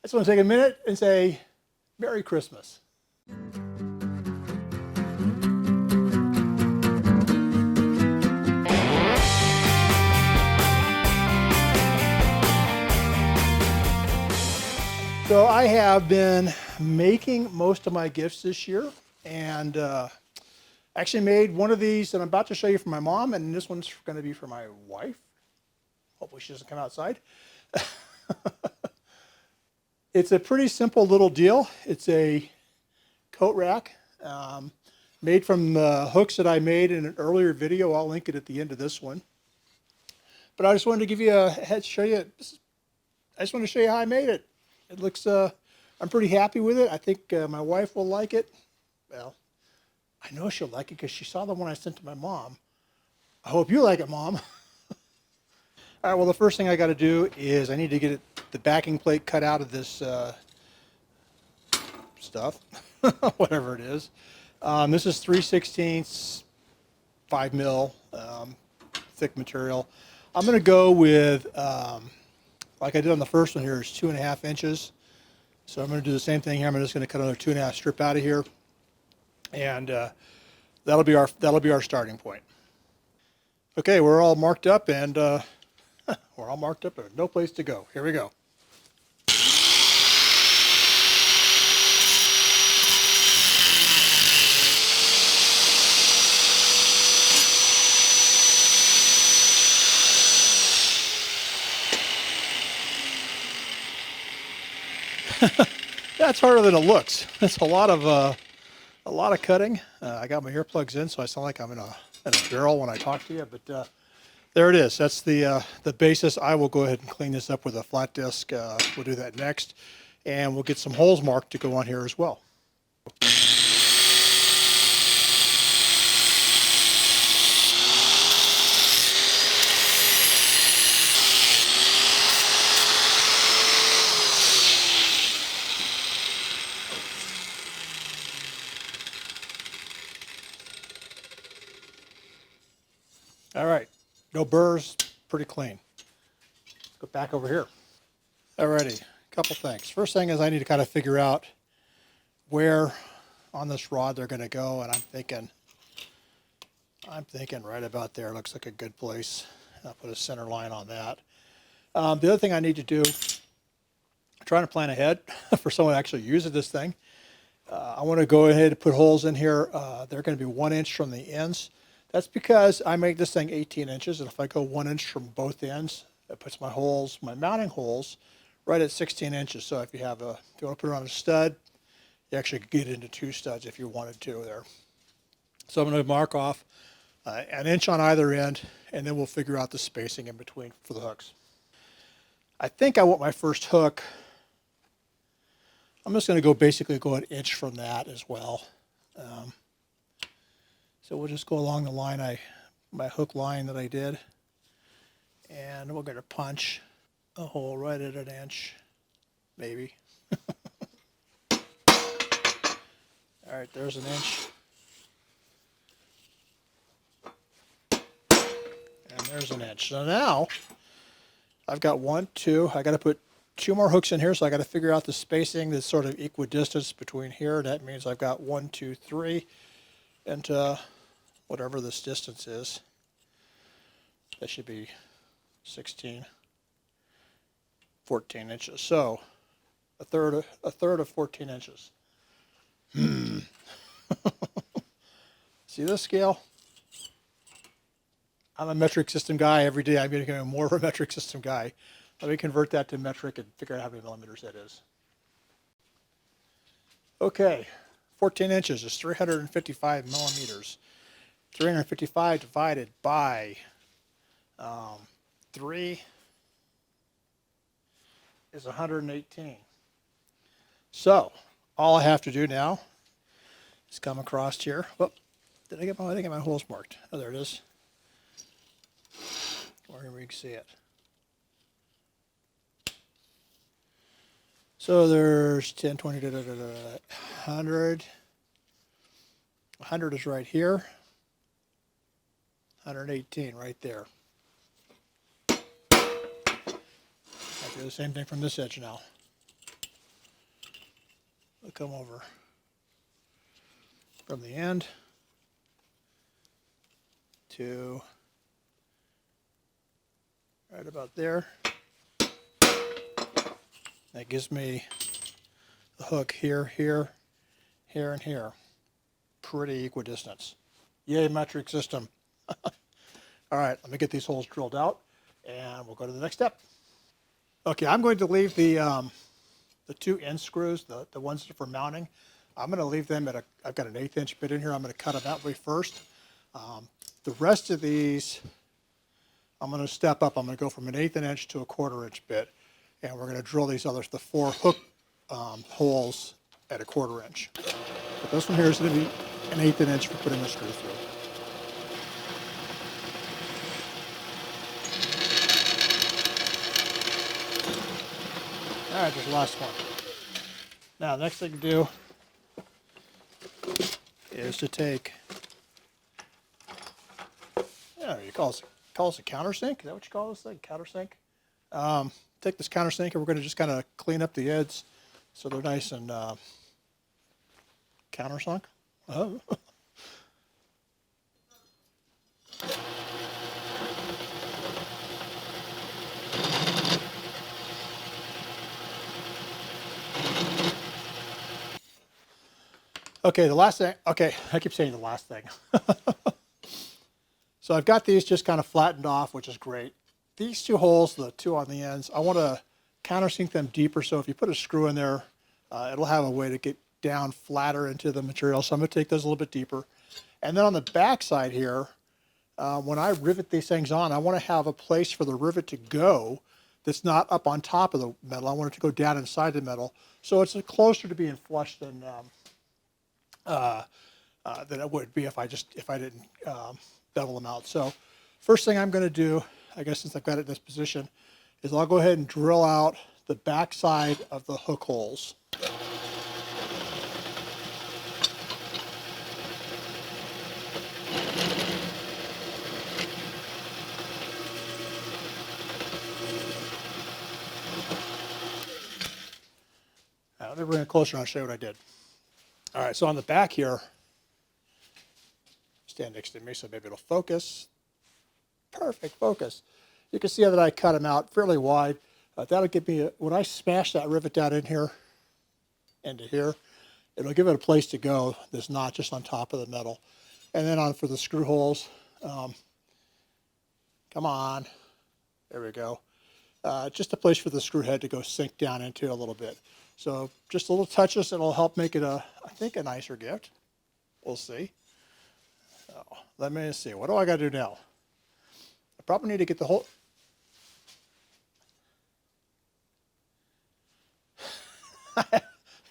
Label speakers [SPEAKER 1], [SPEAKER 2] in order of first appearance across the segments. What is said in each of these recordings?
[SPEAKER 1] I just want to take a minute and say Merry Christmas. So I have been making most of my gifts this year, and actually made one of these that I'm about to show you for my mom, and this one's going to be for my wife. Hopefully she doesn't come outside. It's a pretty simple little deal. It's a coat rack made from the hooks that I made in an earlier video. I'll link it at the end of this one. But I just wanted to give you a head, show you. I just want to show you how I made it. It looks, I'm pretty happy with it. I think my wife will like it. Well, I know she'll like it because she saw the one I sent to my mom. I hope you like it, Mom. All right, well, the first thing I got to do is I need to get the backing plate cut out of this stuff, whatever it is. This is 3/16 5 mil thick material. I'm going to go with, like I did on the first one here, is 2.5 inches. So I'm going to do the same thing here. I'm just going to cut another 2.5 strip out of here, and that'll be our starting point. Okay, we're all marked up, and we're all marked up. There's no place to go. Here we go. That's harder than it looks. It's a lot of cutting. I got my earplugs in, so I sound like I'm in a barrel when I talk to you. But there it is. That's the basis. I will go ahead and clean this up with a flat disc. We'll do that next, and we'll get some holes marked to go on here as well. All right, no burrs, pretty clean. Let's go back over here. Alrighty, a couple things. First thing is I need to kind of figure out where on this rod they're going to go, and I'm thinking right about there. Looks like a good place. I'll put a center line on that. The other thing I need to do, I'm trying to plan ahead for someone actually uses this thing. I want to go ahead and put holes in here. They're going to be 1 inch from the ends. That's because I make this thing 18 inches, and if I go 1 inch from both ends, it puts my mounting holes, right at 16 inches. So if you want to put it on a stud, you actually could get into 2 studs if you wanted to there. So I'm going to mark off 1 inch on either end, and then we'll figure out the spacing in between for the hooks. I think I want my first hook. I'm just going to basically go 1 inch from that as well. So we'll just go along the line, my hook line that I did, and we're going to punch a hole right at 1 inch, maybe. All right, there's 1 inch. And there's 1 inch. So now I've got 1, 2. I got to put 2 more hooks in here, so I got to figure out the spacing that's sort of equidistant between here. That means I've got 1, 2, 3 into whatever this distance is. That should be 16, 14 inches. So a third of 14 inches. See this scale? I'm a metric system guy. Every day I'm becoming more of a metric system guy. Let me convert that to metric and figure out how many millimeters that is. Okay, 14 inches is 355 millimeters. 355 divided by 3 is 118. So all I have to do now is come across here. Whoop, I didn't get my holes marked. Oh, there it is. Where we can see it. So there's 10, 20, 100. 100 is right here. 118 right there. I'll do the same thing from this edge now. We'll come over from the end to right about there. That gives me the hook here, here, here, and here. Pretty equidistance. Yay, metric system. All right, let me get these holes drilled out, and we'll go to the next step. Okay, I'm going to leave the 2 end screws, the ones for mounting. I'm going to leave them at I've got an 1/8 inch bit in here. I'm going to cut them that way first. The rest of these, I'm going to step up. I'm going to go from an 1/8 inch to a 1/4 inch bit. And we're going to drill these others, the 4 hook holes at a 1/4 inch. But this one here is going to be an 1/8 inch for putting the screw through. All right, there's the last one. Now, the next thing to do is to take, you call this a countersink? Is that what you call this thing? Countersink? Take this countersink and we're going to just kind of clean up the edges so they're nice and countersunk. Oh. Okay, the last thing, okay, I keep saying the last thing. So I've got these just kind of flattened off, which is great. These 2 holes, the 2 on the ends, I want to countersink them deeper, so if you put a screw in there, it'll have a way to get down flatter into the material. So I'm going to take those a little bit deeper. And then on the back side here, when I rivet these things on, I want to have a place for the rivet to go that's not up on top of the metal. I want it to go down inside the metal. So it's closer to being flush than it would be if I didn't bevel them out. So first thing I'm going to do, I guess since I've got it in this position, is I'll go ahead and drill out the back side of the hook holes. Let me bring it closer and I'll show you what I did. All right, so on the back here, stand next to me so maybe it'll focus. Perfect focus. You can see that I cut them out fairly wide. That'll give me, when I smash that rivet down in here, into here, it'll give it a place to go that's not just on top of the metal. And then on for the screw holes, come on, there we go. Just a place for the screw head to go sink down into a little bit. So just little touches that'll help make it I think a nicer gift. We'll see. So let me see, what do I got to do now? I probably need to get the whole,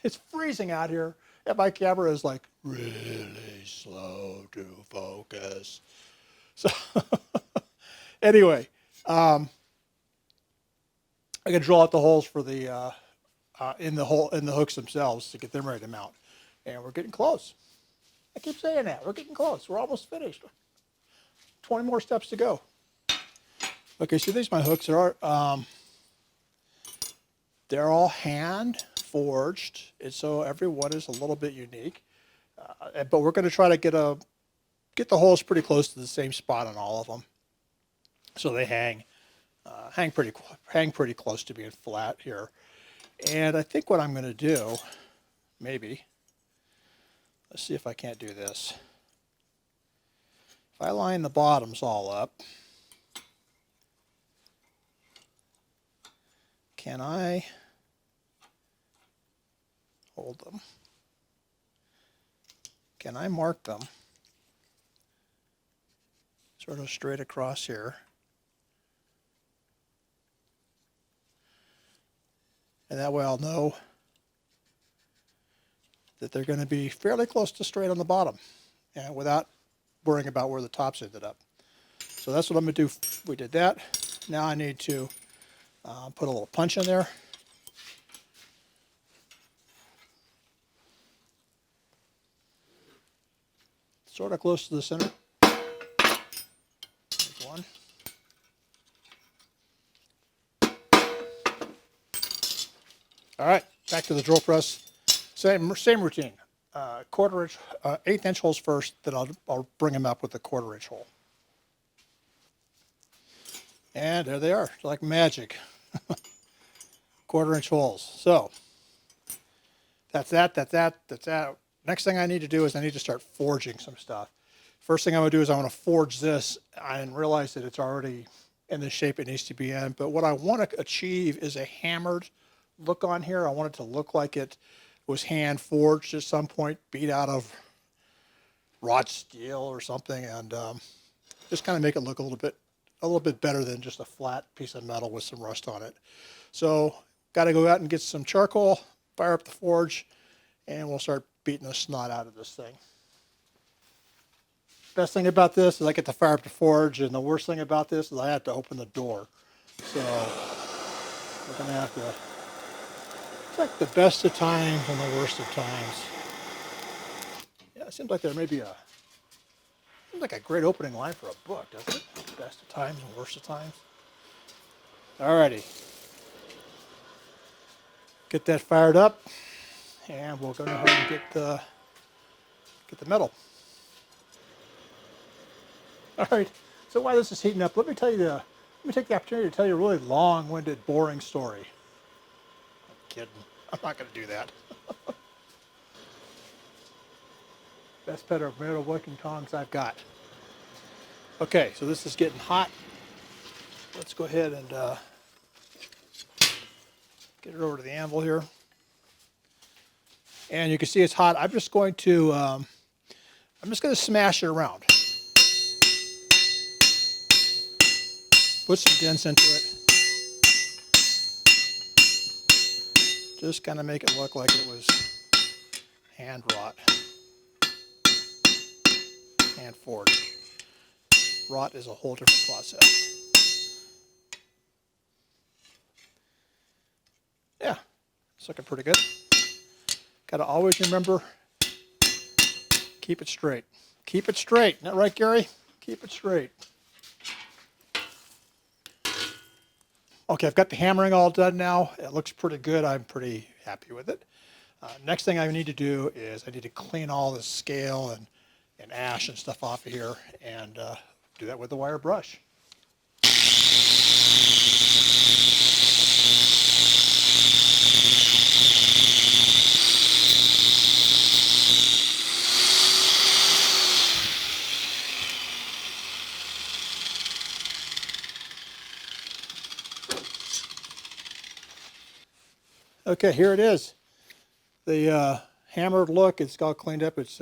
[SPEAKER 1] it's freezing out here and my camera is like really slow to focus. So anyway, I can drill out the holes for the in the hooks themselves to get them ready to mount. And we're getting close. I keep saying that. We're getting close. We're almost finished. 20 more steps to go. Okay, so these my hooks are they're all hand forged, and so every one is a little bit unique. But we're going to try to get the holes pretty close to the same spot on all of them, so they hang pretty close to being flat here. And I think what I'm going to do, maybe, let's see if I can't do this. If I line the bottoms all up, can I hold them? Can I mark them sort of straight across here? And that way I'll know that they're going to be fairly close to straight on the bottom, and without worrying about where the tops ended up. So that's what I'm going to do. We did that. Now I need to put a little punch in there. Sort of close to the center. There's one. All right, back to the drill press. Same routine. Quarter inch, 1/8 inch holes first, then I'll bring them up with a 1/4 inch hole. And there they are, like magic. 1/4 inch holes. So that's that. Next thing I need to do is I need to start forging some stuff. First thing I'm going to do is I want to forge this. I didn't realize that it's already in the shape it needs to be in. But what I want to achieve is a hammered look on here. I want it to look like it was hand forged at some point, beat out of wrought steel or something, and just kind of make it look a little bit better than just a flat piece of metal with some rust on it. So got to go out and get some charcoal, fire up the forge, and we'll start beating the snot out of this thing. Best thing about this is I get to fire up the forge, and the worst thing about this is I have to open the door. So we're going to have to, it's like the best of times and the worst of times. Yeah, it seems like there may be seems like a great opening line for a book, doesn't it? Best of times and worst of times. Alrighty. Get that fired up, and we'll go ahead and get the metal. All right. So while this is heating up, let me take the opportunity to tell you a really long-winded, boring story. I'm kidding. I'm not going to do that. Best pair of metal working tongs I've got. Okay, so this is getting hot. Let's go ahead and get it over to the anvil here. And you can see it's hot. I'm just going to smash it around. Put some dents into it. Just kind of make it look like it was hand wrought. Hand forged. Wrought is a whole different process. Yeah, it's looking pretty good. Got to always remember, keep it straight. Keep it straight. Isn't that right, Gary? Keep it straight. Okay, I've got the hammering all done now. It looks pretty good. I'm pretty happy with it. Next thing I need to do is I need to clean all the scale and ash and stuff off of here, and do that with the wire brush. Okay, here it is. The hammered look, it's all cleaned up. It's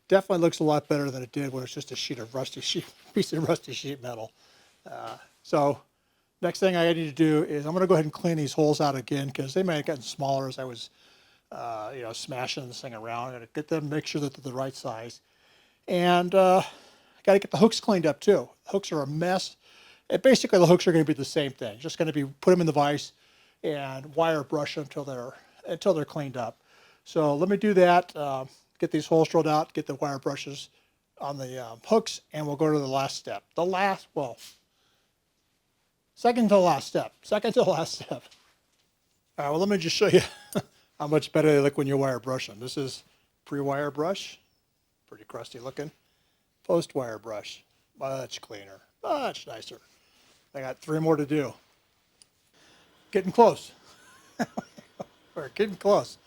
[SPEAKER 1] definitely looks a lot better than it did when it's just a piece of rusty sheet metal. So next thing I need to do is I'm going to go ahead and clean these holes out again, because they may have gotten smaller as I was smashing this thing around. I'm going to get them, make sure that they're the right size. And I got to get the hooks cleaned up too. The hooks are a mess. And basically the hooks are going to be the same thing. Just going to be put them in the vise and wire brush them until they're cleaned up. So let me do that. Get these holes drilled out, get the wire brushes on the hooks, and we'll go to the last step. Second to the last step. All right, well, let me just show you how much better they look when you wire brush them. This is pre-wire brush, pretty crusty looking. Post-wire brush, much cleaner, much nicer. I got 3 more to do. Getting close. We're getting close.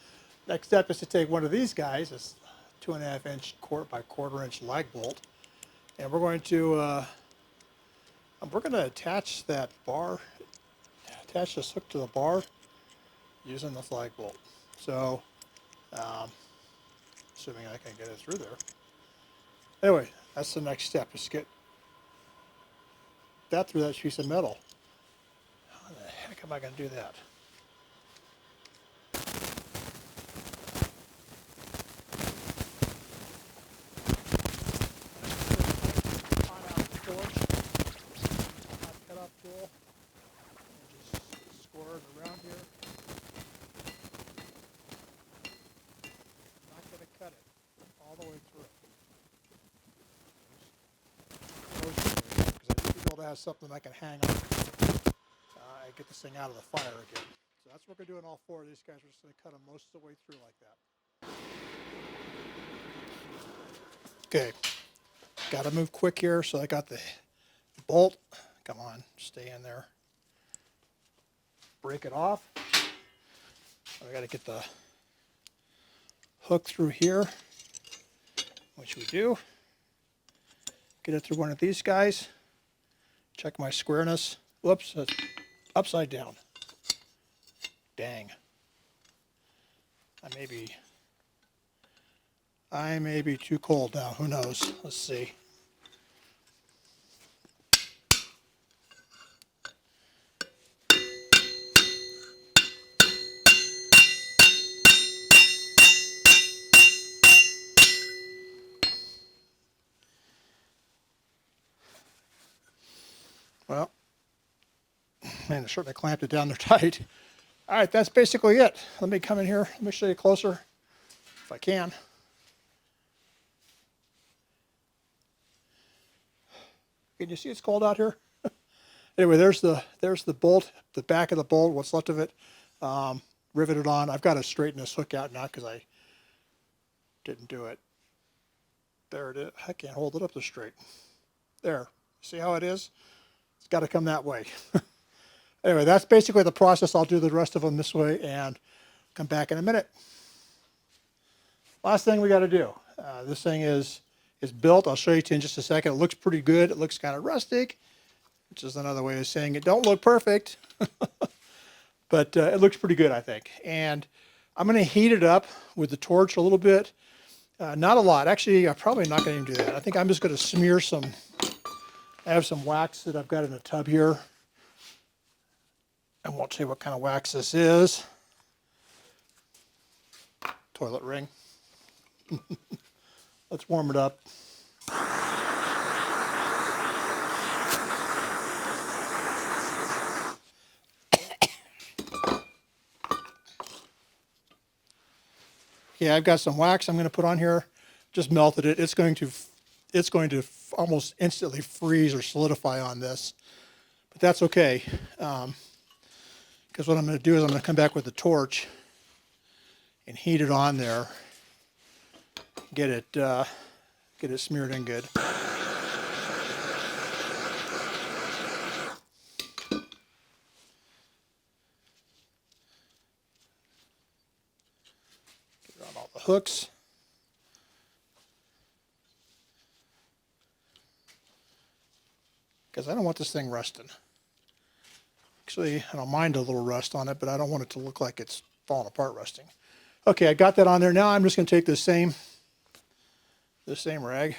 [SPEAKER 1] Next step is to take one of these guys, this 2.5 inch by 1/4 inch lag bolt, and we're going to attach that bar, attach this hook to the bar using the lag bolt. So, assuming I can get it through there. Anyway, that's the next step, is to get that through that piece of metal. How the heck am I going to do that? Tool and just score it around here. Not going to cut it all the way through. Because I need to be able to have something I can hang on and get this thing out of the fire again. So that's we're going to do in all 4 of these guys. We're just going to cut them most of the way through like that. Okay, got to move quick here. So I got the bolt. Come on, stay in there. Break it off. I got to get the hook through here, which we do. Get it through one of these guys. Check my squareness. Whoops, that's upside down. Dang. I may be too cold now. Who knows? Let's see. Well, man, I certainly clamped it down there tight. All right, that's basically it. Let me come in here. Let me show you closer, if I can. Can you see it's cold out here? Anyway, there's the bolt, the back of the bolt, what's left of it, riveted on. I've got to straighten this hook out now because I didn't do it. There it is. I can't hold it up this straight. There. See how it is? It's got to come that way. Anyway, that's basically the process. I'll do the rest of them this way and come back in a minute. Last thing we got to do. This thing is built. I'll show you in just a second. It looks pretty good. It looks kind of rustic, which is another way of saying it don't look perfect. But it looks pretty good, I think. And I'm going to heat it up with the torch a little bit. Not a lot. Actually, I'm probably not going to do that. I think I'm just going to smear some. I have some wax that I've got in a tub here. I won't tell you what kind of wax this is. Toilet ring. Let's warm it up. Yeah, I've got some wax I'm going to put on here. Just melted it. It's going to almost instantly freeze or solidify on this, but that's okay. Because what I'm going to do is I'm going to come back with the torch and heat it on there. Get it smeared in good. Get it on all the hooks. Because I don't want this thing rusting. Actually, I don't mind a little rust on it, but I don't want it to look like it's falling apart rusting. Okay, I got that on there. Now I'm just going to take this same rag,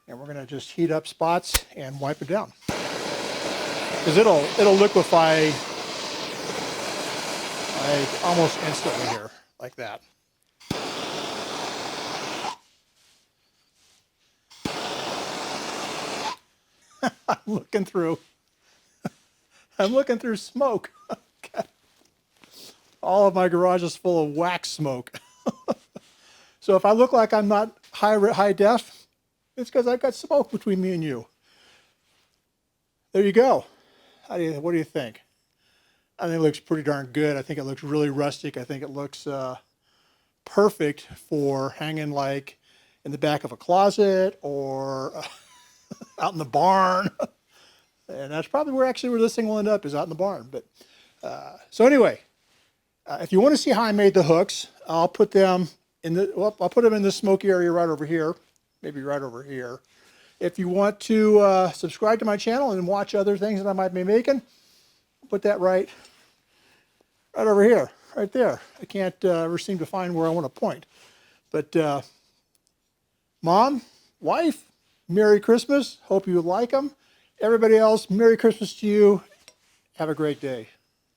[SPEAKER 1] and we're going to just heat up spots and wipe it down. Because it'll liquefy like almost instantly here, like that. I'm looking through smoke. All of my garage is full of wax smoke. So if I look like I'm not high def, it's because I've got smoke between me and you. There you go. What do you think? I think it looks pretty darn good. I think it looks really rustic. I think it looks perfect for hanging like in the back of a closet or out in the barn. And that's probably where this thing will end up, is out in the barn. But so anyway, if you want to see how I made the hooks, I'll put them in the smoky area right over here, maybe right over here. If you want to subscribe to my channel and watch other things that I might be making, I'll put that right over here, right there. I can't ever seem to find where I want to point. But Mom, wife, Merry Christmas. Hope you like them. Everybody else, Merry Christmas to you. Have a great day.